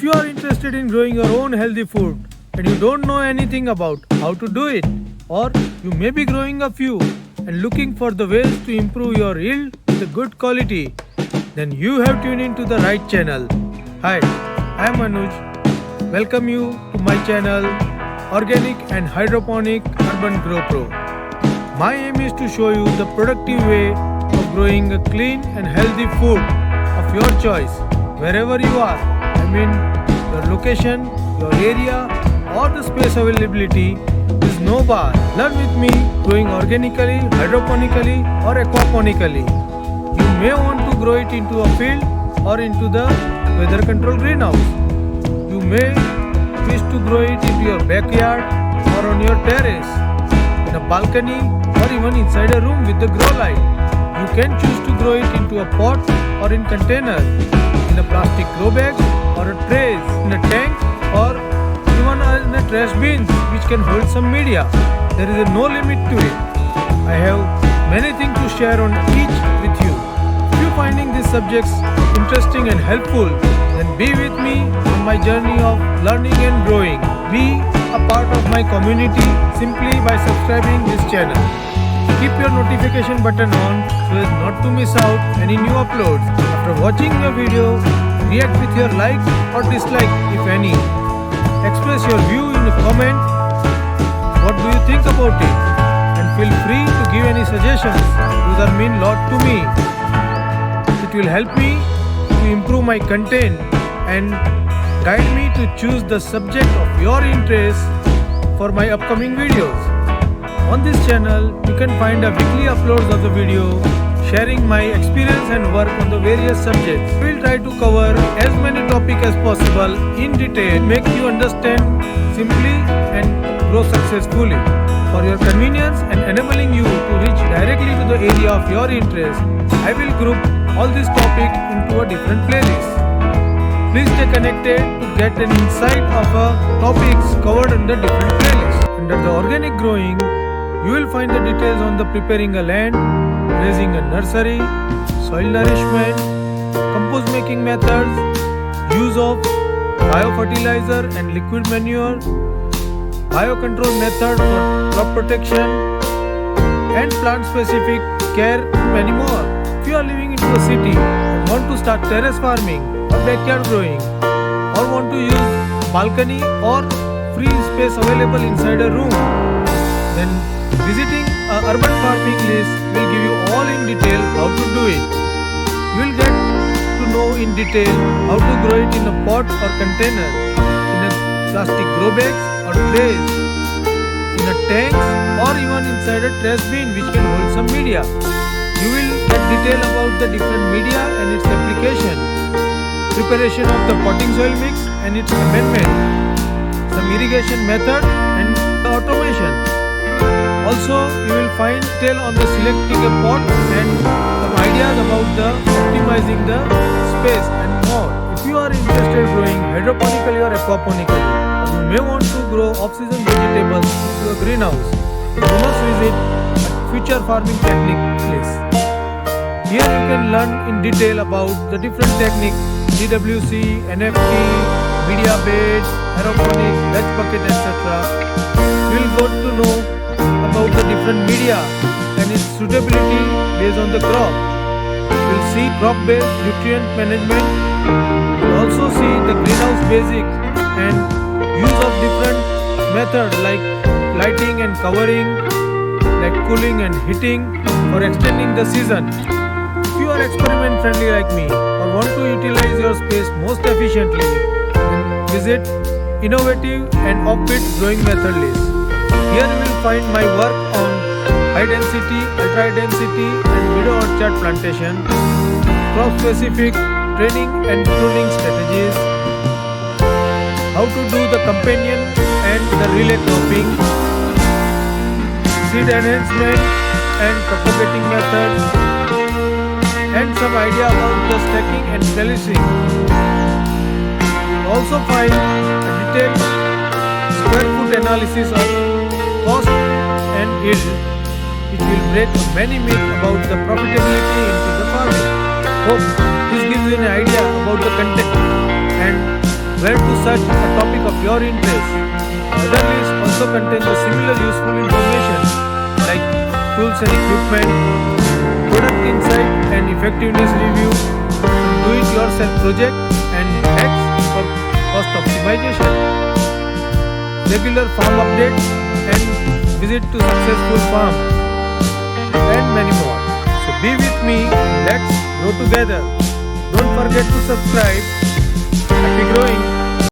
you are interested in growing your own healthy food and you don't know anything about how to do it, or you may be growing a few and looking for the ways to improve your yield with a good quality, then you have tuned into the right channel. Hi, I am Anuj. Welcome you to my channel Organic and Hydroponic Urban Grow Pro. My aim is to show you the productive way of growing a clean and healthy food of your choice wherever you are. I mean your location, your area or the space availability is no bar. Learn with me growing organically, hydroponically or aquaponically. You may want to grow it into a field or into the weather controlled greenhouse. You may wish to grow it into your backyard or on your terrace, in a balcony or even inside a room with the grow light. You can choose to grow it into a pot or in container, in a plastic grow bag or a trays, in a tank or even in a trash bin which can hold some media. There is no limit to it. I have many things to share on each with you. If you finding these subjects interesting and helpful, then be with me on my journey of learning and growing. Be a part of my community simply by subscribing this channel. Keep your notification button on so as not to miss out any new uploads. After watching the video, react with your like or dislike if any. Express your view in a comment. What do you think about it? And feel free to give any suggestions. Those are mean lot to me. It will help me to improve my content and guide me to choose the subject of your interest for my upcoming videos. On this channel, you can find a weekly uploads of the video sharing my experience and work on the various subjects. We will try to cover as many topics as possible in detail, make you understand simply and grow successfully. For your convenience and enabling you to reach directly to the area of your interest, I will group all these topics into a different playlist. Please stay connected to get an insight of topics covered under different playlists. Under the organic growing, you will find the details on the preparing a land, raising a nursery, soil nourishment, compost making methods, use of biofertilizer and liquid manure, biocontrol method for crop protection, and plant specific care and many more. If you are living into a city and want to start terrace farming or backyard growing, or want to use balcony or free space available inside a room, then visiting a urban farming list will give you all in detail how to do it. You will get to know in detail how to grow it in a pot or container, in a plastic grow bags or trays, in a tanks or even inside a trash bin which can hold some media. You will get detail about the different media and its application, preparation of the potting soil mix and its amendment, some irrigation method and automation. Also, you will find detail on the selecting a pot and some ideas about the optimizing the space and more. If you are interested in growing hydroponically or aquaponically, or you may want to grow off-season vegetables into a greenhouse, you must visit Future Farming Technique list. Here you can learn in detail about the different techniques, DWC, NFT, media bed, aeroponic, batch bucket, etc. You will got to know about the different media and its suitability based on the crop. You will see crop-based nutrient management. You will also see the greenhouse basics and use of different methods like lighting and covering, like cooling and heating for extending the season. If you are experiment friendly like me or want to utilize your space most efficiently, then visit Innovative and Offbeat Growing Method list. Here you will find my work on high density, ultra high density and meadow orchard plantation, crop specific training and pruning strategies, how to do the companion and the relay cropping, seed enhancement and propagating methods, and some idea about the stacking and trellising. You will also find a detailed square foot analysis of cost and yield. It will break many myths about the profitability into the farming. Hope this gives you an idea about the content and where to search a topic of your interest. Other lists also contain the similar useful information like tools and equipment, product insight and effectiveness review, do-it-yourself project and hacks for cost optimization, regular farm updates and visit to successful farm, and many more. So be with me, let's grow together. Don't forget to subscribe. Happy growing!